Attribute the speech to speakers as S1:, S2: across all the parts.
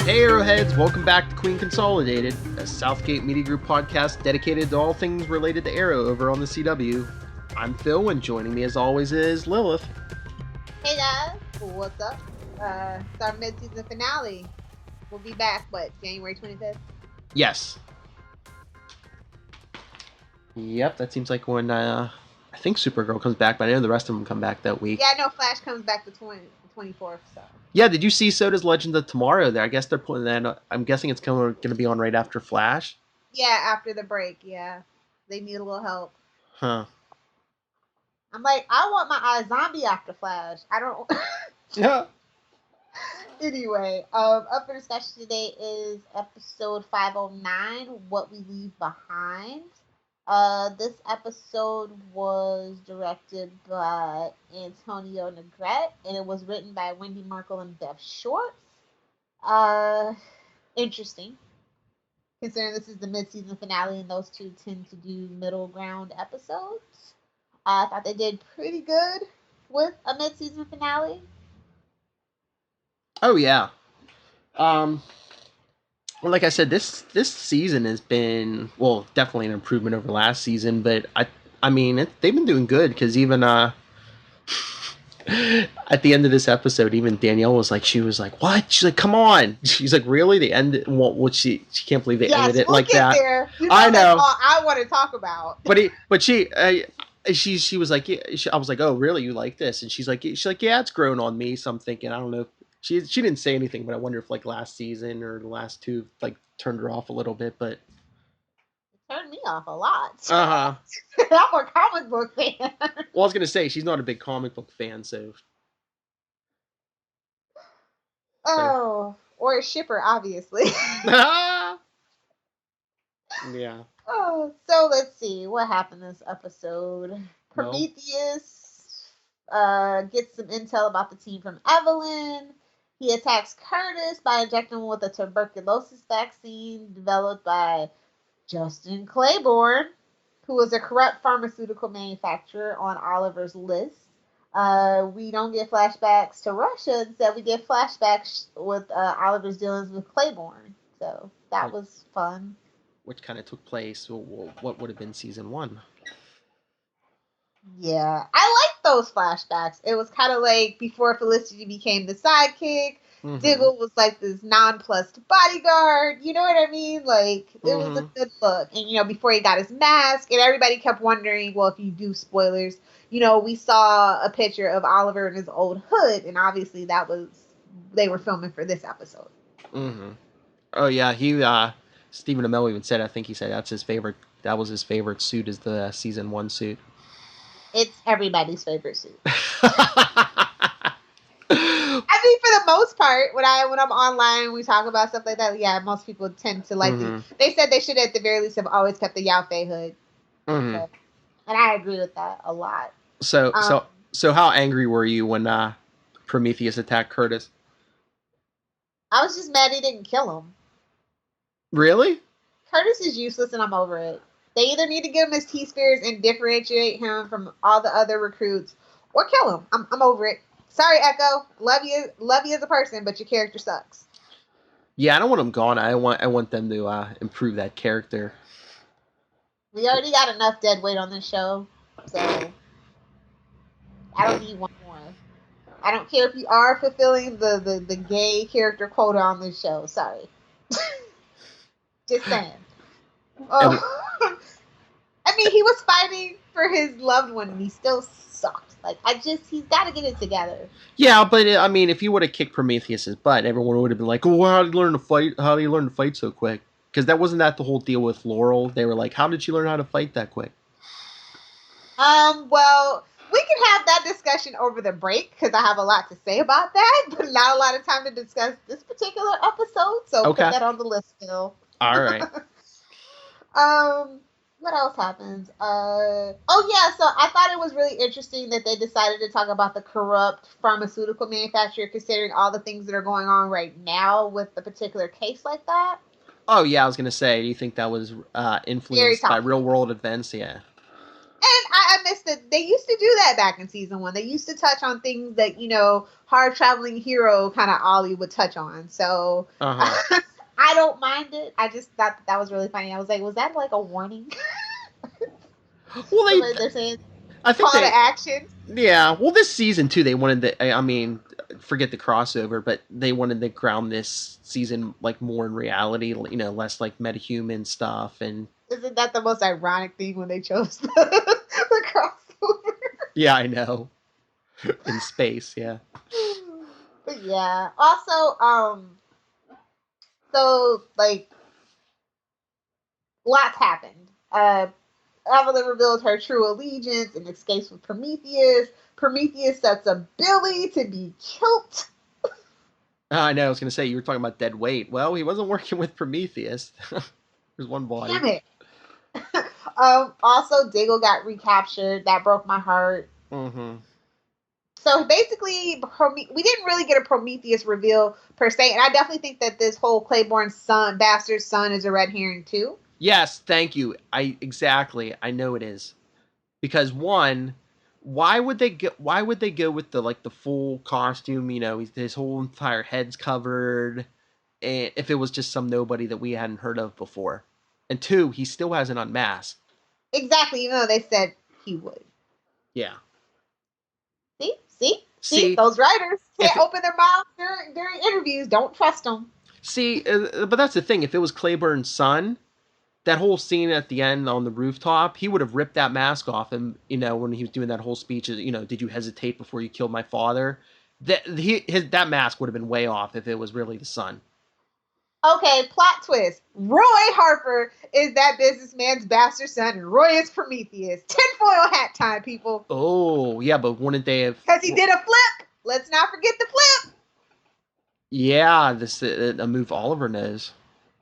S1: Hey Arrowheads, welcome back to Queen Consolidated, a Southgate Media Group podcast dedicated to all things related to Arrow over on the CW. I'm Phil, and joining me as always is Lilith.
S2: Hey guys, what's up? It's our mid-season finale. We'll be back, January 25th?
S1: Yes. Yep, that seems like when, I think Supergirl comes back, but I know the rest of them come back that week.
S2: Yeah, I know Flash comes back the 24th, so.
S1: Yeah, did you see Soda's Legends of Tomorrow there? I guess they're putting that, I'm guessing it's going to be on right after Flash?
S2: Yeah, after the break, yeah. They need a little help.
S1: Huh.
S2: I'm like, I want my iZombie after Flash. I don't...
S1: Yeah.
S2: Anyway, up for discussion today is episode 509, What We Leave Behind. This episode was directed by Antonio Negrete, and it was written by Wendy Merkel and Beth Schwartz. Interesting, considering this is the mid-season finale, and those two tend to do middle ground episodes. I thought they did pretty good with a mid-season finale.
S1: Oh, yeah. Well, like I said, this season has been, well, definitely an improvement over last season, but I mean, they've been doing good, because even at the end of this episode, even Danielle was like, she was like, what? She's like, come on. She's like, really? They ended, what she can't believe they ended it like that.
S2: There.
S1: I know.
S2: That's all I want to talk about.
S1: But she was like, yeah, I was like, oh, really? You like this? And she's like, yeah, it's grown on me. So I'm thinking, I don't know. She didn't say anything, but I wonder if like last season or the last two like turned her off a little bit. But
S2: it turned me off a lot.
S1: I'm
S2: a comic book fan.
S1: Well, I was gonna say she's not a big comic book fan, so.
S2: Oh, or a shipper, obviously.
S1: Yeah.
S2: Oh, so let's see what happened this episode. Prometheus gets some intel about the team from Evelyn. He attacks Curtis by injecting him with a tuberculosis vaccine developed by Justin Claiborne, who was a corrupt pharmaceutical manufacturer on Oliver's list. We don't get flashbacks to Russia. Instead, we get flashbacks with Oliver's dealings with Claiborne. So that was fun.
S1: Which kind of took place, what would have been season 1.
S2: Yeah, I like those flashbacks. It was kind of like before Felicity became the sidekick. Mm-hmm. Diggle was like this nonplussed bodyguard. You know what I mean? Like, it was a good look. And, before he got his mask, and everybody kept wondering, well, if you do spoilers, we saw a picture of Oliver in his old hood, and obviously they were filming for this episode.
S1: Mm-hmm. Oh, yeah, Stephen Amell even said, I think he said that was his favorite suit, is the season 1 suit.
S2: It's everybody's favorite suit. I mean, for the most part, when I'm online, we talk about stuff like that. Yeah, most people tend to like it. They said they should, at the very least, have always kept the Yao Fei hood. Mm-hmm. So, and I agree with that a lot.
S1: So how angry were you when Prometheus attacked Curtis?
S2: I was just mad he didn't kill him. Really? Curtis is useless, and I'm over it. They either need to give him his T-Spheres and differentiate him from all the other recruits, or kill him. I'm over it. Sorry, Echo. Love you as a person, but your character sucks. Yeah, I don't want him gone. I want them to improve that character. We already got enough dead weight on this show, so I don't need one more. I don't care if you are fulfilling the gay character quota on this show. Sorry. Just saying. Oh. I mean, he was fighting for his loved one, and he still sucked. Like, he's got to get it together. Yeah, but I mean, if you would have kicked Prometheus's butt, everyone would have been like, "Oh, how did you learn to fight? How did you learn to fight so quick?" Because wasn't that the whole deal with Laurel? They were like, "How did she learn how to fight that quick?" Well, we can have that discussion over the break, because I have a lot to say about that, but not a lot of time to discuss this particular episode. So okay. Put that on the list, Phil. All right. What else happens? So I thought it was really interesting that they decided to talk about the corrupt pharmaceutical manufacturer, considering all the things that are going on right now with a particular case like that. Oh, yeah, I was going to say, do you think that was influenced by real-world events? Yeah. And, I I missed it. They used to do that back in season 1. They used to touch on things that, hard traveling hero kind of Ollie would touch on. So I don't mind it. I just thought that was really funny. I was like, was that like a warning?
S1: Well,
S2: they're saying
S1: I think
S2: call to action.
S1: Yeah. Well, this season too, they wanted to. I mean, forget the crossover, but they wanted to ground this season like more in reality. Less like metahuman stuff. And
S2: isn't that the most ironic thing when they chose the crossover?
S1: Yeah, I know. In space, yeah.
S2: But yeah. Also, so like, lots happened. Evelyn reveals her true allegiance and escapes with Prometheus. Prometheus sets up Billy to be killed.
S1: I know. I was going to say, you were talking about dead weight. Well, he wasn't working with Prometheus. There's one body.
S2: Damn it. Also, Diggle got recaptured. That broke my heart.
S1: Mm-hmm.
S2: So basically, we didn't really get a Prometheus reveal per se, and I definitely think that this whole Claiborne bastard son, is a red herring too.
S1: Yes, thank you. Exactly. I know it is. Because one, why would they go with the full costume, his whole entire head's covered, and if it was just some nobody that we hadn't heard of before. And two, he still hasn't unmasked.
S2: Exactly, even though they said he would.
S1: Yeah.
S2: See, those writers can't open their mouths during interviews. Don't trust them.
S1: See, but that's the thing. If it was Claiborne's son, that whole scene at the end on the rooftop, he would have ripped that mask off him, when he was doing that whole speech, did you hesitate before you killed my father? That mask would have been way off if it was really the son.
S2: Okay, plot twist. Roy Harper is that businessman's bastard son, and Roy is Prometheus. Tinfoil hat time, people.
S1: Oh, yeah, but wouldn't they have...
S2: Because he did a flip. Let's not forget the flip.
S1: Yeah, this a move Oliver knows.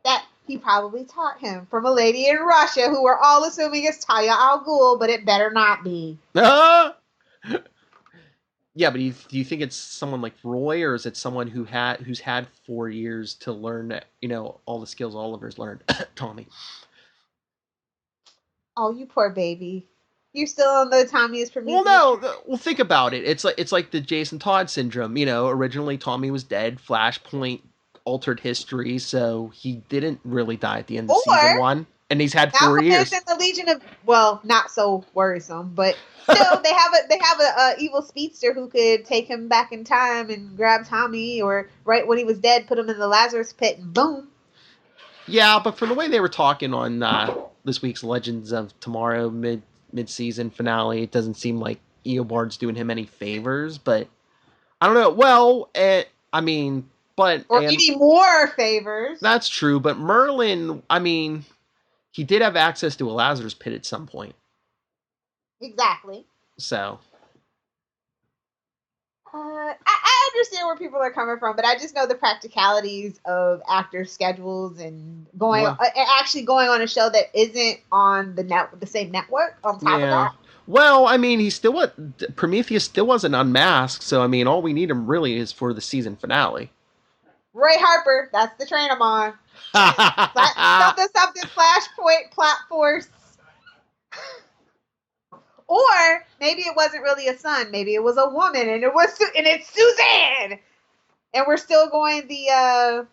S2: That he probably taught him from a lady in Russia who we're all assuming is Talia al Ghul, but it better not be.
S1: Yeah, but do you think it's someone like Roy, or is it someone who's had 4 years to learn, all the skills Oliver's learned? Tommy.
S2: Oh, you poor baby. You're still on the Tommy is Prometheus.
S1: Well, no. Well, think about it. It's like the Jason Todd syndrome. Originally Tommy was dead. Flashpoint altered history, so he didn't really die at the end of season 1. And he's had 4 years.
S2: In the Legion of, not so worrisome, but still, they have a evil speedster who could take him back in time and grab Tommy, or right when he was dead, put him in the Lazarus pit, and boom.
S1: Yeah, but from the way they were talking on this week's Legends of Tomorrow mid-season finale, it doesn't seem like Eobard's doing him any favors. But I don't know. Well, any
S2: more favors.
S1: That's true, but Merlin, he did have access to a Lazarus pit at some point.
S2: Exactly.
S1: So.
S2: I understand where people are coming from, but I just know the practicalities of actor schedules and actually going on a show that isn't on the same network on top of that.
S1: Well, Prometheus still wasn't unmasked, so all we need him really is for the season finale.
S2: Roy Harper, that's the train I'm on. something Flashpoint plot force. Or maybe it wasn't really a son. Maybe it was a woman, and it's Suzanne. And we're still going that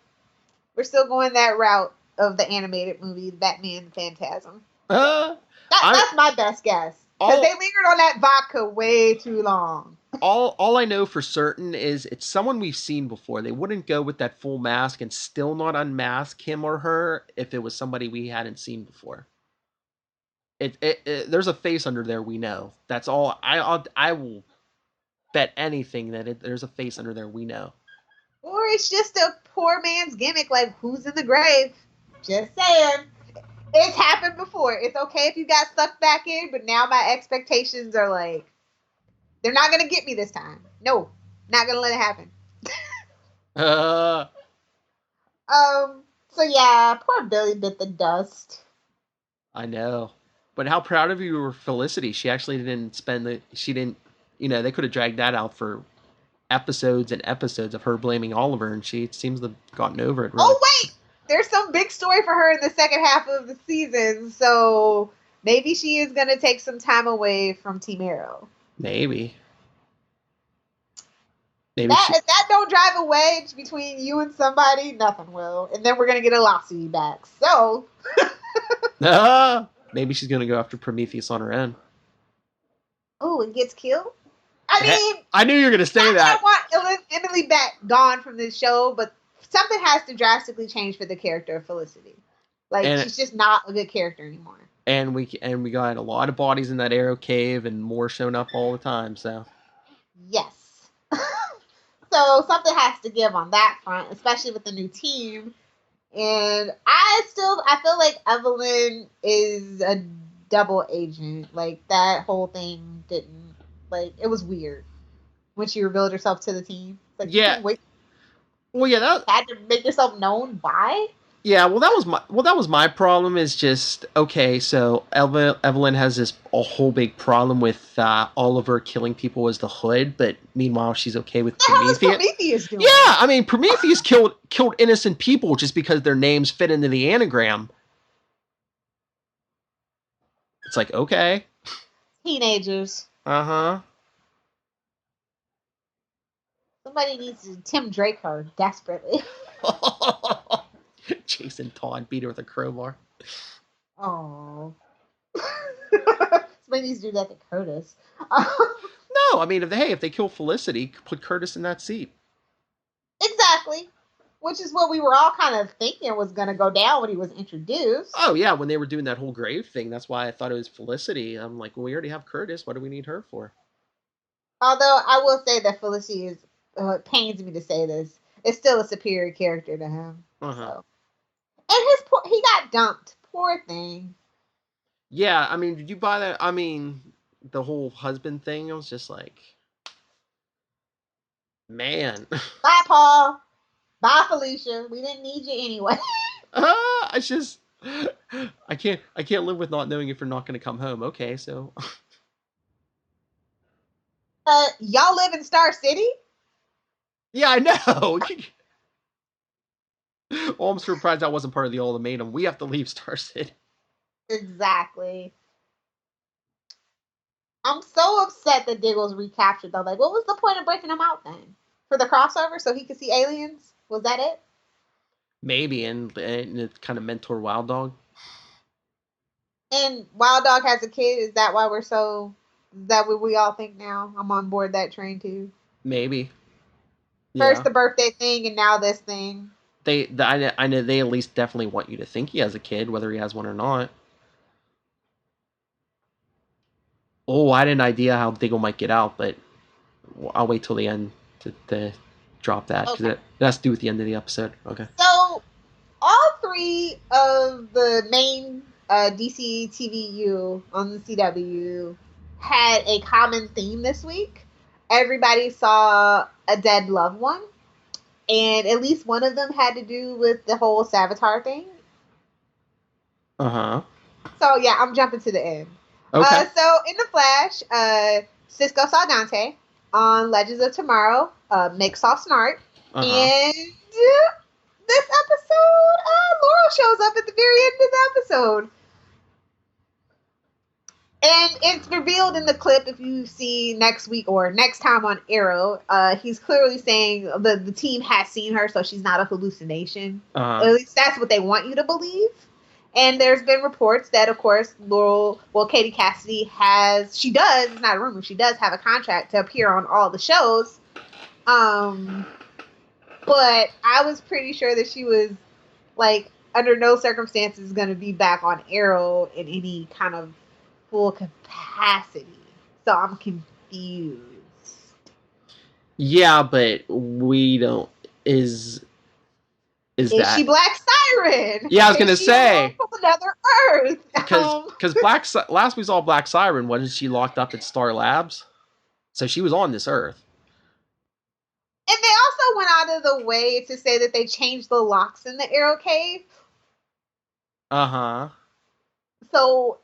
S2: route of the animated movie, Batman Phantasm. That's my best guess. Because they lingered on that vodka way too long.
S1: All I know for certain is it's someone we've seen before. They wouldn't go with that full mask and still not unmask him or her if it was somebody we hadn't seen before. There's a face under there we know. That's all. I will bet anything that there's a face under there we know.
S2: Or it's just a poor man's gimmick, like who's in the grave. Just saying. It's happened before. It's okay if you got sucked back in, but now my expectations are like, they're not going to get me this time. No, not going to let it happen. So yeah, poor Billy bit the dust.
S1: I know. But how proud of you were Felicity. She actually didn't they could have dragged that out for episodes and episodes of her blaming Oliver, and she seems to have gotten over it. Really.
S2: Oh, wait! There's some big story for her in the second half of the season, so Maybe she is going to take some time away from Team Arrow.
S1: Maybe.
S2: If that don't drive a wedge between you and somebody, nothing will. And then we're going to get a lawsuit back. So.
S1: Maybe she's going to go after Prometheus on her own.
S2: Oh, and gets killed? I mean.
S1: I knew you were going to say that.
S2: I want Emily Beck gone from this show, but something has to drastically change for the character of Felicity. She's just not a good character anymore.
S1: And we got a lot of bodies in that Arrow cave and more showing up all the time, so.
S2: Yes. So something has to give on that front, especially with the new team. And I feel like Evelyn is a double agent. That whole thing didn't, it was weird when she revealed herself to the team.
S1: Yeah. Well, yeah, that
S2: had to make yourself known. Why?
S1: Yeah, that was my problem. Is just okay. So Evelyn has a whole big problem with Oliver killing people as the Hood, but meanwhile she's okay with Prometheus.
S2: What Prometheus doing?
S1: Yeah, I mean Prometheus killed innocent people just because their names fit into the anagram. It's okay.
S2: Teenagers.
S1: Uh-huh.
S2: Somebody needs to Tim Drake her desperately.
S1: Jason Todd beat her with a crowbar.
S2: Oh. Somebody needs to do that to Curtis.
S1: No, I mean, if they kill Felicity, put Curtis in that seat.
S2: Exactly. Which is what we were all kind of thinking was going to go down when he was introduced.
S1: Oh, yeah, when they were doing that whole grave thing. That's why I thought it was Felicity. I'm like, well, we already have Curtis. What do we need her for?
S2: Although, I will say that Felicity is, it pains me to say this, is still a superior character to him.
S1: Uh-huh.
S2: So. And he got dumped. Poor thing.
S1: Yeah, I mean, did you buy that? I mean, the whole husband thing, I was just like, man.
S2: Bye, Paul. Bye, Felicia. We didn't need you anyway.
S1: I can't live with not knowing if you're not going to come home. Okay, so.
S2: Y'all live in Star City?
S1: Yeah, I know. Well, I'm surprised that wasn't part of the ultimatum. We have to leave Star City.
S2: Exactly. I'm so upset that Diggle's recaptured, though. What was the point of breaking him out then? For the crossover, so he could see aliens? Was that it?
S1: Maybe, and it's kind of mentor Wild Dog.
S2: And Wild Dog has a kid. Is that why is that what we all think now? I'm on board that train, too.
S1: Maybe.
S2: First the birthday thing, and now this thing.
S1: I know they at least definitely want you to think he has a kid, whether he has one or not. Oh, I had an idea how Diggle might get out, but I'll wait till the end to drop that, because it has to do with the end of the episode. Okay.
S2: So, all three of the main DC TVU on the CW had a common theme this week. Everybody saw a dead loved one. And at least one of them had to do with the whole Savitar thing.
S1: Uh-huh.
S2: So, yeah, I'm jumping to the end.
S1: Okay.
S2: So, in The Flash, Cisco saw Dante on Legends of Tomorrow, Mixoff Snart.
S1: Uh-huh.
S2: And this episode, Laurel shows up at the very end of the episode. And it's revealed in the clip, if you see next week or next time on Arrow, he's clearly saying the team has seen her, so she's not a hallucination.
S1: Uh-huh.
S2: At least that's what they want you to believe. And there's been reports that, of course, Katie Cassidy it's not a rumor, she does have a contract to appear on all the shows. But I was pretty sure that she was, under no circumstances going to be back on Arrow in any kind of full capacity. So I'm confused.
S1: Yeah, but we don't. Is that
S2: she Black Siren?
S1: Yeah, I was gonna say
S2: from another Earth.
S1: Because last we saw Black Siren, wasn't she locked up at Star Labs? So she was on this Earth.
S2: And they also went out of the way to say that they changed the locks in the Arrow Cave.
S1: Uh-huh.
S2: So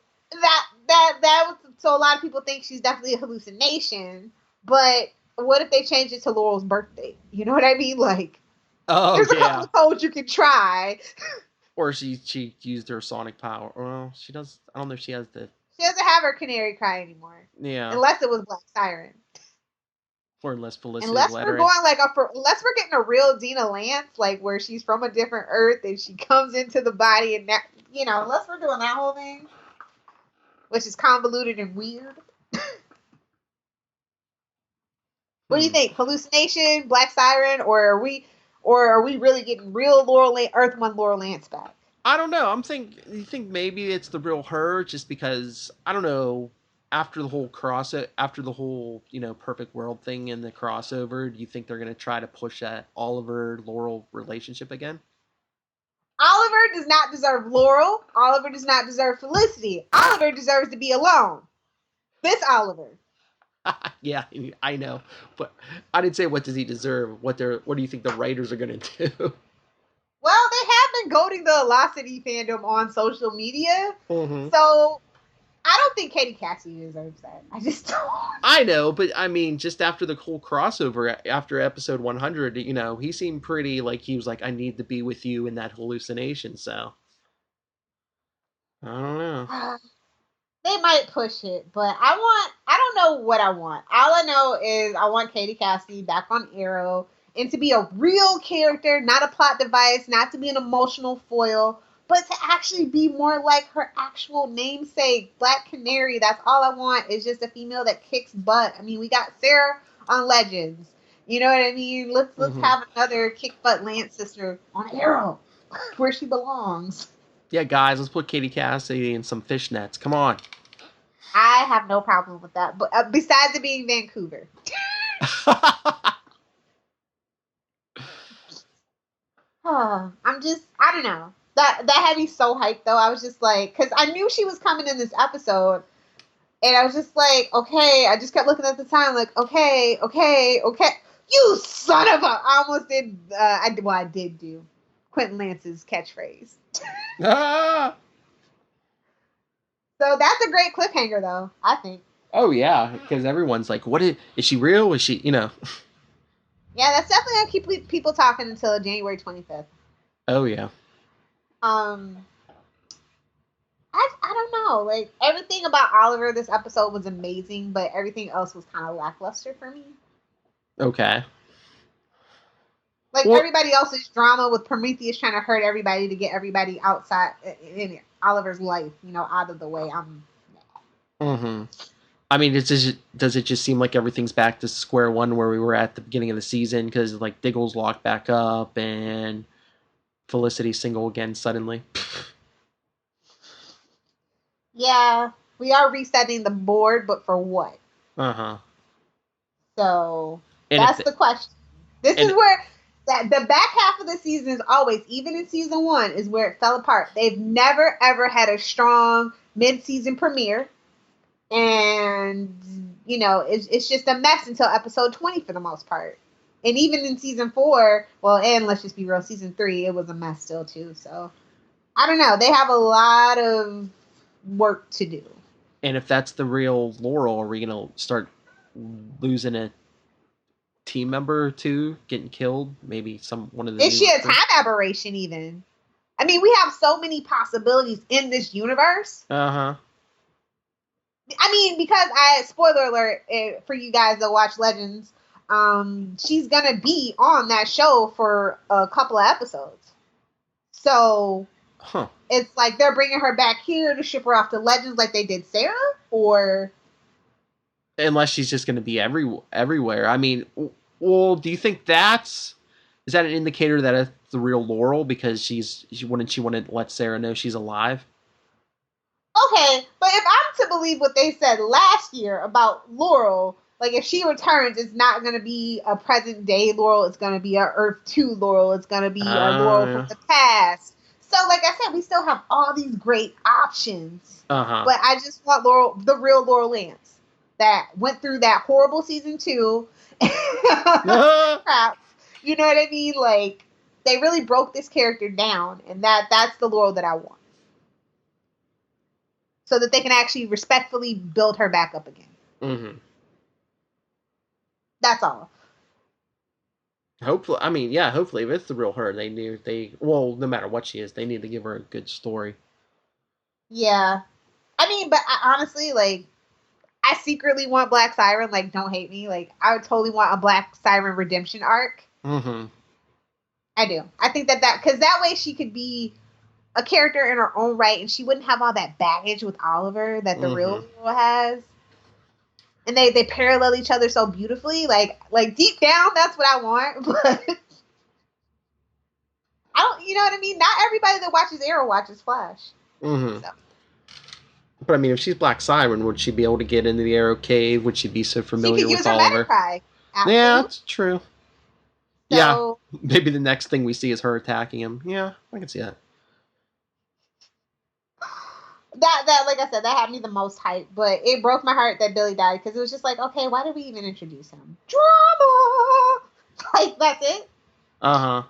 S2: so a lot of people think she's definitely a hallucination. But what if they change it to Laurel's birthday? You know what I mean?
S1: Oh,
S2: there's a couple of codes you can try.
S1: Or she used her sonic power. Well, she does. I don't know if she has the.
S2: She doesn't have her canary cry anymore.
S1: Yeah.
S2: Unless it was Black Siren.
S1: Or unless Felicity
S2: Unless
S1: let
S2: we're
S1: her in.
S2: going like unless we're getting a real Dina Lance, like where she's from a different Earth and she comes into the body and that, unless we're doing that whole thing, which is convoluted and weird. What do you think? Hallucination, Black Siren, or are we really getting real Earth One Laurel Lance back?
S1: I don't know. You think maybe it's the real her, just because I don't know. After the whole perfect world thing in the crossover, do you think they're gonna try to push that Oliver Laurel relationship again?
S2: Oliver does not deserve Laurel. Oliver does not deserve Felicity. Oliver deserves to be alone. This Oliver.
S1: Yeah, I know, but I didn't say what does he deserve. What do you think the writers are gonna do?
S2: Well, they have been goading the Velocity fandom on social media, so I don't think Katie Cassidy deserves that. I just don't.
S1: I know, but I mean, just after the whole crossover, after episode 100, he seemed pretty like he was like, I need to be with you in that hallucination. So I don't know.
S2: They might push it, but I don't know what I want. All I know is I want Katie Cassidy back on Arrow and to be a real character, not a plot device, not to be an emotional foil, but to actually be more like her actual namesake, Black Canary. That's all I want, is just a female that kicks butt. I mean, we got Sarah on Legends. You know what I mean? Let's have another kick butt Lance sister on Arrow, where she belongs.
S1: Yeah, guys, let's put Katie Cassidy in some fishnets. Come on.
S2: I have no problem with that, but besides it being Vancouver. I don't know. That had me so hyped though. I was just like, because I knew she was coming in this episode, and I was just like, okay. I just kept looking at the time, like, okay. You son of a! I almost did. I did do Quentin Lance's catchphrase.
S1: Ah!
S2: So that's a great cliffhanger, though, I think.
S1: Oh yeah, because everyone's like, "What is she real? Is she?"
S2: Yeah, that's definitely gonna keep people talking until January 25th.
S1: Oh yeah.
S2: I don't know. Like, everything about Oliver this episode was amazing, but everything else was kind of lackluster for me.
S1: Okay.
S2: Like, everybody else's drama with Prometheus trying to hurt everybody to get everybody outside in Oliver's life, out of the way.
S1: I mean, does it just seem like everything's back to square one where we were at the beginning of the season? Because like Diggle's locked back up and Felicity's single again suddenly.
S2: Yeah, we are resetting the board, but for what? So that's the question. This is where the back half of the season is always, even in season 1, is where it fell apart. They've never ever had a strong mid-season premiere, and it's just a mess until episode 20 for the most part. And even in season 4, and let's just be real, season 3, it was a mess still too. So I don't know. They have a lot of work to do.
S1: And if that's the real Laurel, are we gonna start losing a team member or two, getting killed? Maybe one of the.
S2: Is she a time aberration? Even, I mean, we have so many possibilities in this universe.
S1: I
S2: mean, because spoiler alert for you guys that watch Legends, she's gonna be on that show for a couple of episodes. So. It's like they're bringing her back here to ship her off to Legends like they did Sarah, or
S1: unless she's just going to be everywhere. I mean, well, do you think is that an indicator that it's the real Laurel because she wouldn't let Sarah know she's alive?
S2: Okay, but if I'm to believe what they said last year about Laurel, like if she returns, it's not going to be a present day Laurel. It's going to be a Earth 2 Laurel. It's going to be a Laurel from the past. So, like I said, we still have all these great options. But I just want the real Laurel Lance that went through that horrible season 2. Crap. You know what I mean? Like, they really broke this character down, and that's the Laurel that I want. So that they can actually respectfully build her back up again. That's all.
S1: Hopefully, I mean, yeah, hopefully, if it's the real her, well, no matter what she is, they need to give her a good story.
S2: Yeah. I mean, but I honestly, like, I secretly want Black Siren. Like, don't hate me. Like, I would totally want a Black Siren redemption arc.
S1: Mm-hmm.
S2: I do. I think because that way she could be a character in her own right, and she wouldn't have all that baggage with Oliver that the real Lilo has. And they parallel each other so beautifully. Like deep down, that's what I want. But I don't. You know what I mean? Not everybody that watches Arrow watches Flash.
S1: Mm-hmm. So. But I mean, if she's Black Siren, would she be able to get into the Arrow Cave? Would she be so familiar with Oliver? Yeah, that's true. So, yeah, maybe the next thing we see is her attacking him. Yeah, I can see that.
S2: That like I said, that had me the most hype, but it broke my heart that Billy died because it was just like, okay, why did we even introduce him? Drama, like that's it.
S1: Uh huh.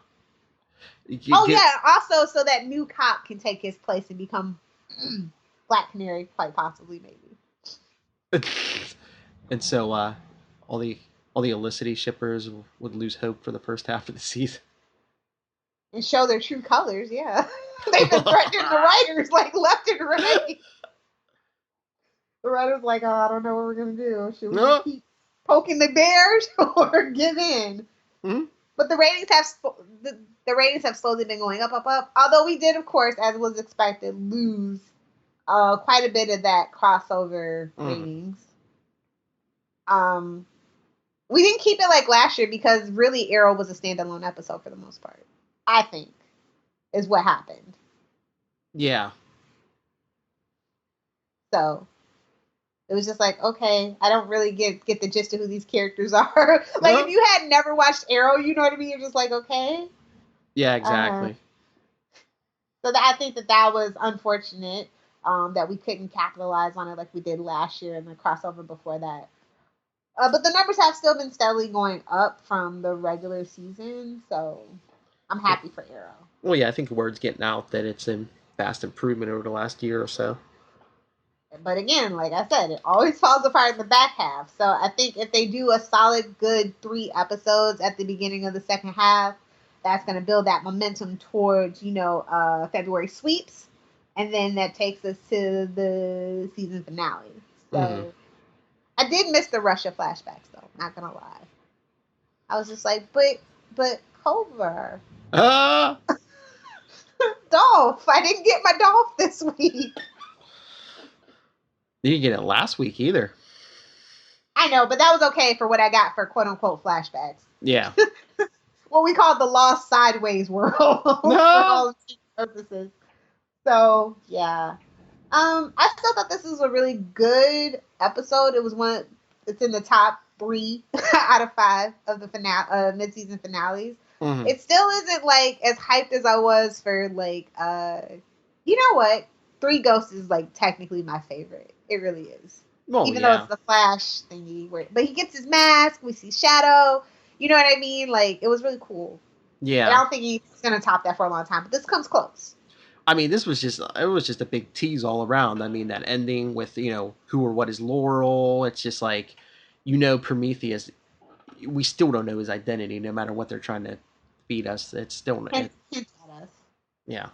S2: Yeah, also so that new cop can take his place and become Black Canary, quite possibly, maybe.
S1: And so, all the Olicity shippers would lose hope for the first half of the season.
S2: And show their true colors, yeah. They've been threatening the writers like left and right. The writers like, oh, I don't know what we're gonna do. Should we keep poking the bears or give in? Mm-hmm. But the ratings have slowly been going up. Although we did, of course, as was expected, lose quite a bit of that crossover ratings. We didn't keep it like last year because really Arrow was a standalone episode for the most part. I think is what happened.
S1: Yeah.
S2: So it was just like, okay, I don't really get the gist of who these characters are. Like if you had never watched Arrow, you know what I mean? You're just like, okay.
S1: Yeah, exactly.
S2: So I think that was unfortunate that we couldn't capitalize on it like we did last year and the crossover before that. But the numbers have still been steadily going up from the regular season, so I'm happy for Arrow.
S1: Well, yeah, I think the word's getting out that it's a vast improvement over the last year or so.
S2: But again, like I said, it always falls apart in the back half. So I think if they do a solid, good 3 episodes at the beginning of the second half, that's going to build that momentum towards, February sweeps. And then that takes us to the season finale. So I did miss the Russia flashbacks, though. Not going to lie. I was just like, but Culver. Dolph. I didn't get my Dolph this week.
S1: You didn't get it last week either.
S2: I know, but that was okay for what I got for quote unquote flashbacks.
S1: Yeah.
S2: What we call the Lost Sideways world for all purposes. So yeah. I still thought this was a really good episode. It's in the top 3 out of 5 of the mid-season finales. Mm-hmm. It still isn't like as hyped as I was for like you know what? 3 Ghosts is like technically my favorite. It really is. Well, even though it's the Flash thingy, but he gets his mask. We see Shadow. You know what I mean? Like it was really cool. Yeah. And I don't think he's gonna top that for a long time, but this comes close.
S1: I mean, it was just a big tease all around. I mean, that ending with who or what is Laurel. It's just like Prometheus. We still don't know his identity, no matter what they're trying to feed us. It's still
S2: hint at us.
S1: Yeah.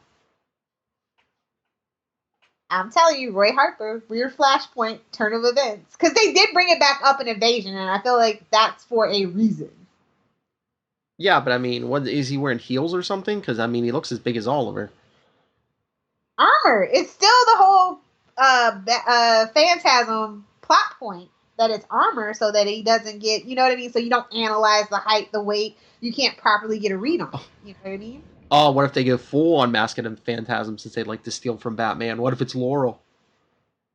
S2: I'm telling you, Roy Harper, weird Flashpoint turn of events. Because they did bring it back up in Invasion, and I feel like that's for a reason.
S1: Yeah, but I mean, what is he wearing heels or something? Because I mean, he looks as big as Oliver.
S2: Armor. It's still the whole Phantasm plot point that it's armor, so that he doesn't get, you know what I mean. So you don't analyze the height, the weight. You can't properly get a read on it. You know what I mean?
S1: Oh, what if they go full on Mask of Phantasm since they like to steal from Batman? What if it's Laurel?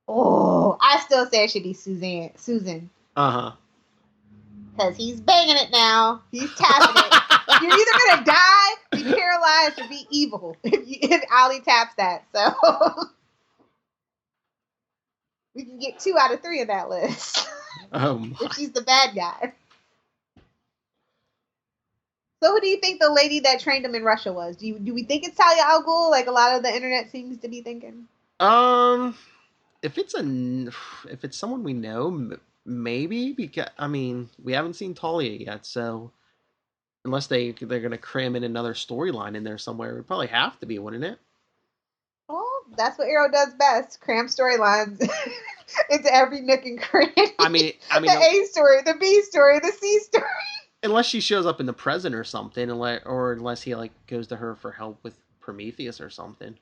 S2: Oh, I still say it should be Susan.
S1: Uh-huh.
S2: Because he's banging it now. He's tapping it. You're either going to die, be paralyzed, or be evil if Ollie taps that. So we can get 2 out of 3 of that list. If she's the bad guy. So who do you think the lady that trained him in Russia was? Do we think it's Talia al Ghul, like a lot of the internet seems to be thinking?
S1: If it's someone we know, maybe, because I mean we haven't seen Talia yet, so Unless they're going to cram in another storyline in there somewhere. It would probably have to be, wouldn't it?
S2: Well, that's what Arrow does best: cram storylines into every nook and cranny.
S1: I mean,
S2: the A story, the B story, the C story.
S1: Unless she shows up in the present or something, or unless he like goes to her for help with Prometheus or something.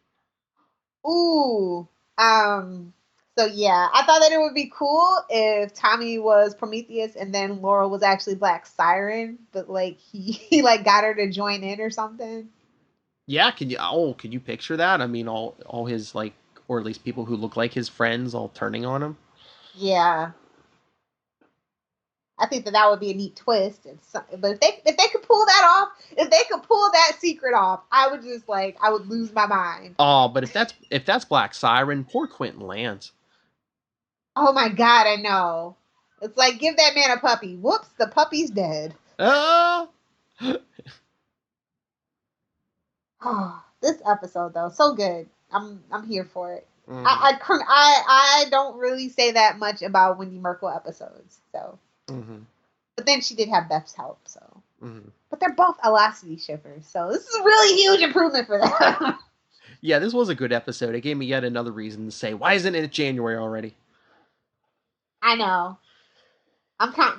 S2: Ooh, So yeah, I thought that it would be cool if Tommy was Prometheus and then Laura was actually Black Siren, but like he like got her to join in or something.
S1: Yeah, can you picture that? I mean, all his like, or at least people who look like his friends, all turning on him.
S2: Yeah, I think that would be a neat twist. But if they could pull that off, if they could pull that secret off, I would just I would lose my mind.
S1: Oh, but if that's Black Siren, poor Quentin Lance.
S2: Oh my God, I know. It's like, give that man a puppy. Whoops, the puppy's dead.
S1: Oh,
S2: this episode though, so good. I'm here for it. Mm. I don't really say that much about Wendy Merkel episodes, so. Mm-hmm. But then she did have Beth's help, so. Mm-hmm. But they're both Elasticity shippers, so this is a really huge improvement for them.
S1: Yeah, this was a good episode. It gave me yet another reason to say, why isn't it January already?
S2: I know.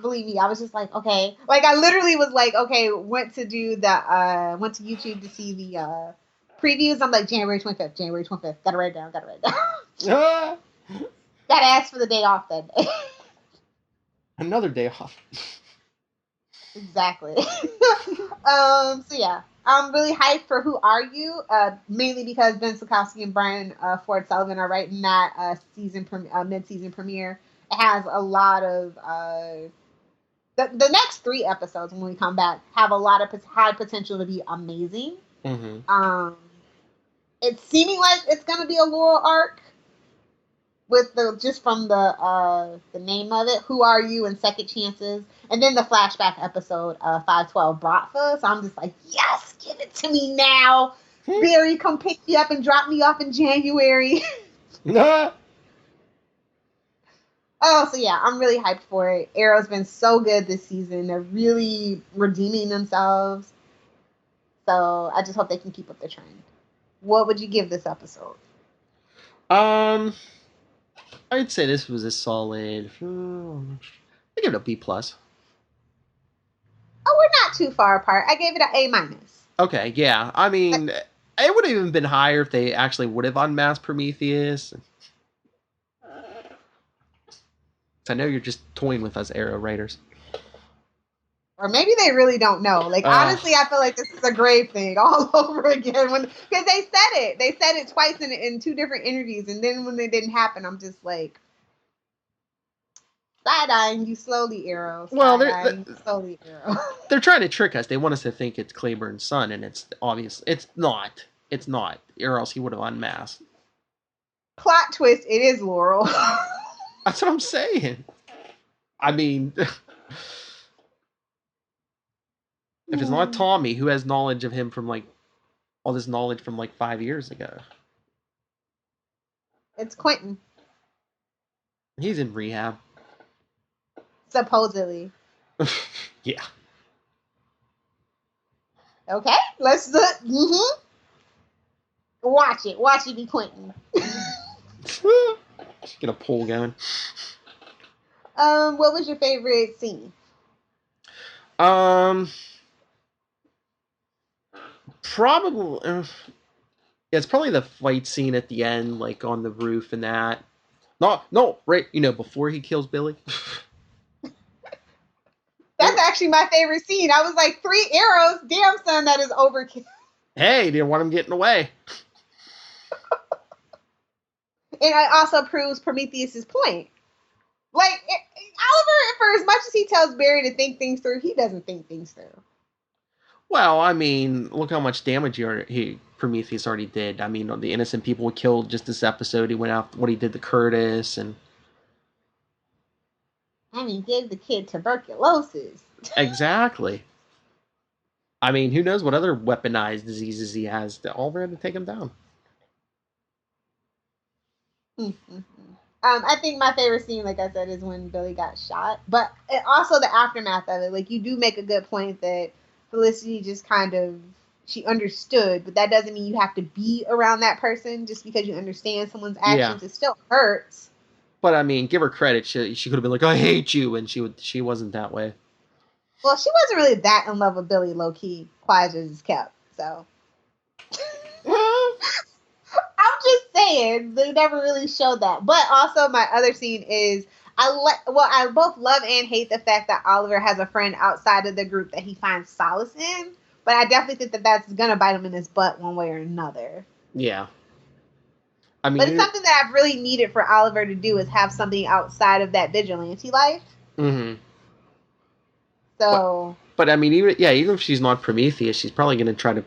S2: Believe me, I was just like, okay. Like, I literally was like, okay, went to YouTube to see the previews. I'm like, January 25th. Gotta write it down. Gotta ask for the day off that day.
S1: Another day off.
S2: Exactly. So yeah, I'm really hyped for Who Are You? Mainly because Ben Sikowski and Brian Ford Sullivan are writing that mid-season premiere. It has a lot of the next 3 episodes when we come back have a lot of high potential to be amazing. Mm-hmm. It's seeming like it's gonna be a Laurel arc with just from the name of it, Who Are You and Second Chances, and then the flashback episode 512 Bratva. So I'm just like, yes, give it to me now. Barry, come pick me up and drop me off in January. Oh, so yeah, I'm really hyped for it. Arrow's been so good this season. They're really redeeming themselves. So I just hope they can keep up the trend. What would you give this episode?
S1: I'd say this was a solid. I give it a B+. Oh,
S2: we're not too far apart. I gave it an A-.
S1: Okay, yeah. I mean, it would have even been higher if they actually would have unmasked Prometheus. I know you're just toying with us, Arrow writers.
S2: Or maybe they really don't know. Like, honestly, I feel like this is a grave thing all over again. Because they said it. They said it twice in 2 different interviews. And then when it didn't happen, I'm just like, side-eyeing you slowly, Arrow. Slowly, Arrow.
S1: They're trying to trick us. They want us to think it's Cleburne's son, and it's obvious. It's not. It's not. Or else he would have unmasked.
S2: Plot twist, it is Laurel.
S1: That's what I'm saying. I mean, if it's not Tommy, who has knowledge of him from all this knowledge from 5 years ago?
S2: It's Quentin.
S1: He's in rehab.
S2: Supposedly.
S1: Yeah.
S2: Okay, let's do it. Mm-hmm. Watch it be Quentin.
S1: Get a poll going.
S2: What was your favorite scene?
S1: Probably. It's probably the fight scene at the end, on the roof and that. No, right. Before he kills Billy.
S2: That's actually my favorite scene. I was like, 3 arrows. Damn, son, that is overkill.
S1: Hey, didn't want him getting away.
S2: And it also proves Prometheus's point. Oliver, for as much as he tells Barry to think things through, he doesn't think things through.
S1: Well, I mean, look how much damage Prometheus already did. I mean, the innocent people were killed just this episode. He went out, what he did to Curtis, and...
S2: I mean, gave the kid tuberculosis.
S1: Exactly. I mean, who knows what other weaponized diseases he has. Oliver had to take him down.
S2: Mm-hmm. I think my favorite scene, like I said, is when Billy got shot. But also the aftermath of it. You do make a good point that Felicity just kind of, she understood, but that doesn't mean you have to be around that person just because you understand someone's actions. Yeah. It still hurts.
S1: But I mean, give her credit. She could have been like, "I hate you," and she wasn't that way.
S2: Well, she wasn't really that in love with Billy, low key. Quiet as it's kept. So I'm just saying they never really showed that. But also, my other scene is I both love and hate the fact that Oliver has a friend outside of the group that he finds solace in. But I definitely think that's gonna bite him in his butt one way or another.
S1: Yeah. I mean,
S2: but it's something that I've really needed for Oliver to do is have something outside of that vigilante life.
S1: Mm-hmm.
S2: So.
S1: But I mean, even if she's not Prometheus, she's probably going to try to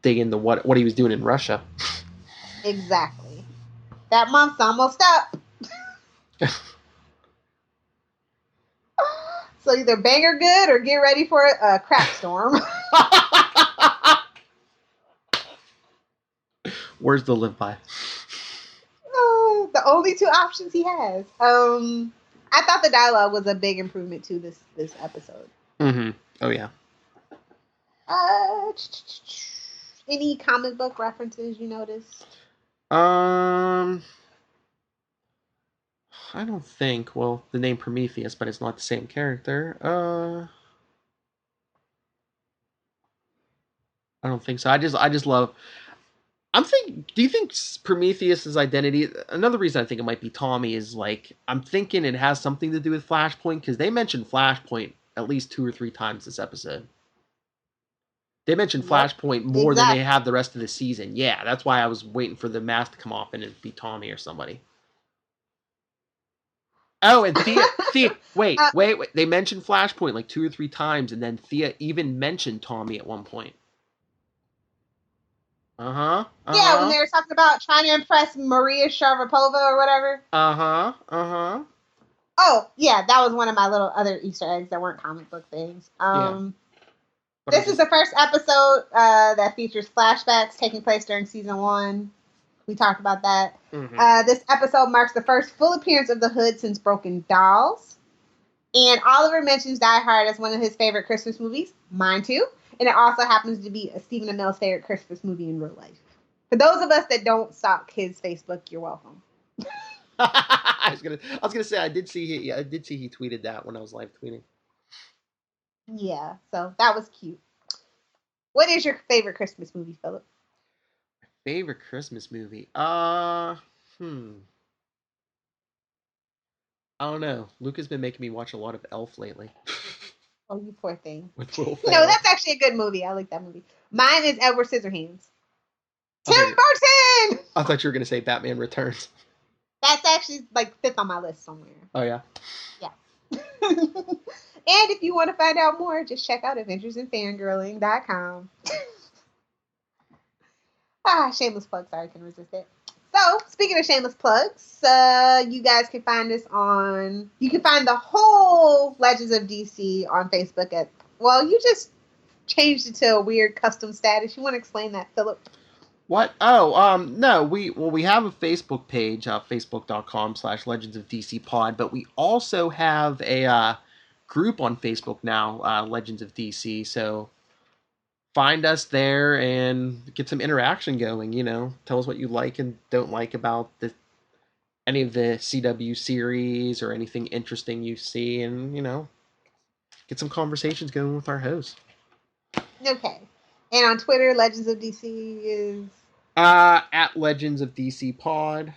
S1: dig into what he was doing in Russia.
S2: Exactly. That month's almost up. So either bang her good or get ready for a crap storm.
S1: Words to live by.
S2: The only two options he has. I thought the dialogue was a big improvement to this episode.
S1: Mm-hmm. Oh yeah.
S2: Any comic book references you noticed?
S1: I don't think. Well, the name Prometheus, but it's not the same character. I don't think so. I just love. Do you think Prometheus's identity? Another reason I think it might be Tommy is like I'm thinking it has something to do with Flashpoint because they mentioned Flashpoint at least 2 or 3 times this episode. They mentioned Flashpoint more than they have the rest of the season. Yeah, that's why I was waiting for the mask to come off and it'd be Tommy or somebody. Oh, and Thea. Wait. They mentioned Flashpoint like 2 or 3 times, and then Thea even mentioned Tommy at one point.
S2: Yeah, when they were talking about trying to impress Maria Sharapova or whatever. Oh, yeah, that was one of my little other Easter eggs that weren't comic book things. This is the first episode that features flashbacks taking place during season 1. We talked about that. Mm-hmm. This episode marks the first full appearance of the Hood since Broken Dolls. And Oliver mentions Die Hard as one of his favorite Christmas movies. Mine too. And it also happens to be Stephen Amell's favorite Christmas movie in real life. For those of us that don't stalk his Facebook, you're welcome.
S1: I was gonna say I did see he tweeted that when I was live tweeting.
S2: Yeah, so that was cute. What is your favorite Christmas movie, Philip?
S1: Favorite Christmas movie? I don't know. Luke has been making me watch a lot of Elf lately.
S2: Oh, you poor thing. No, that's actually a good movie. I like that movie. Mine is Edward Scissorhands. Tim Burton!
S1: I thought you were going to say Batman Returns.
S2: That's actually like 5th on my list somewhere.
S1: Oh, yeah?
S2: Yeah. And if you want to find out more, just check out AvengersandFangirling.com. Shameless plug. Sorry, I couldn't resist it. So, speaking of shameless plugs, you guys can find us you can find the whole Legends of DC on Facebook you just changed it to a weird custom status. You want to explain that, Philip?
S1: What? Oh, no, we have a Facebook page, facebook.com/Legends of DC Pod, but we also have a group on Facebook now, Legends of DC, so find us there and get some interaction going, tell us what you like and don't like about any of the CW series or anything interesting you see and, get some conversations going with our host.
S2: Okay. And on Twitter, Legends of DC is?
S1: At Legends of DC Pod.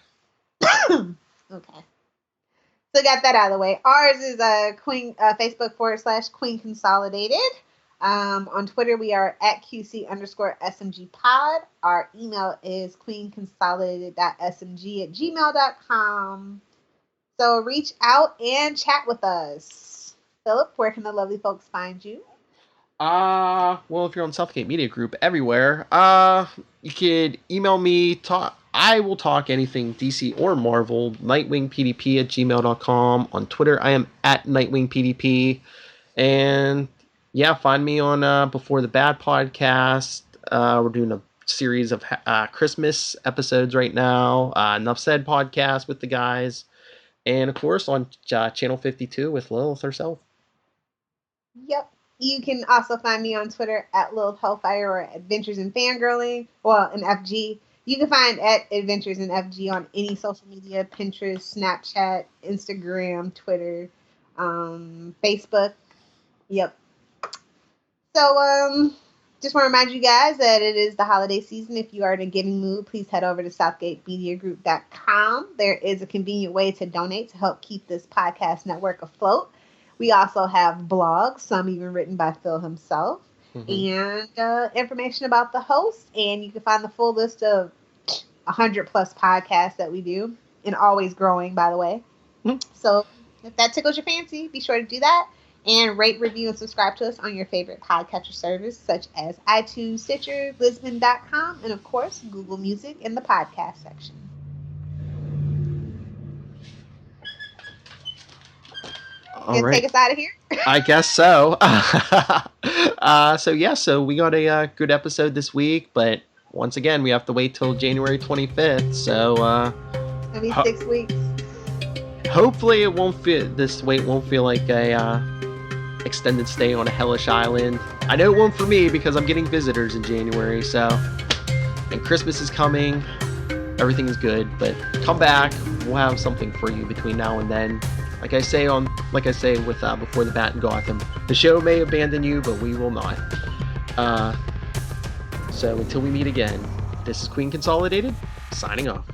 S2: Okay. So got that out of the way. Ours is Facebook /Queen Consolidated. On Twitter, we are at QC_SMG pod. Our email is queenconsolidated.smg@gmail.com. So reach out and chat with us. Philip, where can the lovely folks find you?
S1: Well, if you're on Southgate Media Group, everywhere. You could email me. I will talk anything DC or Marvel. NightwingPDP@gmail.com. On Twitter, I am at NightwingPDP. And yeah, find me on Before the Bad podcast. We're doing a series of Christmas episodes right now. Enough Said podcast with the guys. And of course on Channel 52 with Lilith herself.
S2: Yep. You can also find me on Twitter at Lilith Hellfire or Adventures in Fangirling, well, in FG. You can find at Adventures in FG on any social media, Pinterest, Snapchat, Instagram, Twitter, Facebook. Yep. So, just want to remind you guys that it is the holiday season. If you are in a giving mood, please head over to SouthgateMediaGroup.com. There is a convenient way to donate to help keep this podcast network afloat. We also have blogs, some even written by Phil himself, and information about the host. And you can find the full list of 100 plus podcasts that we do, and always growing, by the way. So if that tickles your fancy, be sure to do that. And rate, review, and subscribe to us on your favorite podcatcher service, such as iTunes, Stitcher, Lisbon.com, and of course, Google Music in the podcast section.
S1: All right.
S2: Take us out of here?
S1: I guess so. So we got a good episode this week, but once again, we have to wait till January 25th. So,
S2: it'll be 6 weeks.
S1: Hopefully, this wait won't feel like a extended stay on a hellish island. I know it won't for me because I'm getting visitors in January. So, and Christmas is coming. Everything is good, but come back. We'll have something for you between now and then. Like I say with Before the Bat in Gotham, the show may abandon you, but we will not. So until we meet again, this is Queen Consolidated, signing off.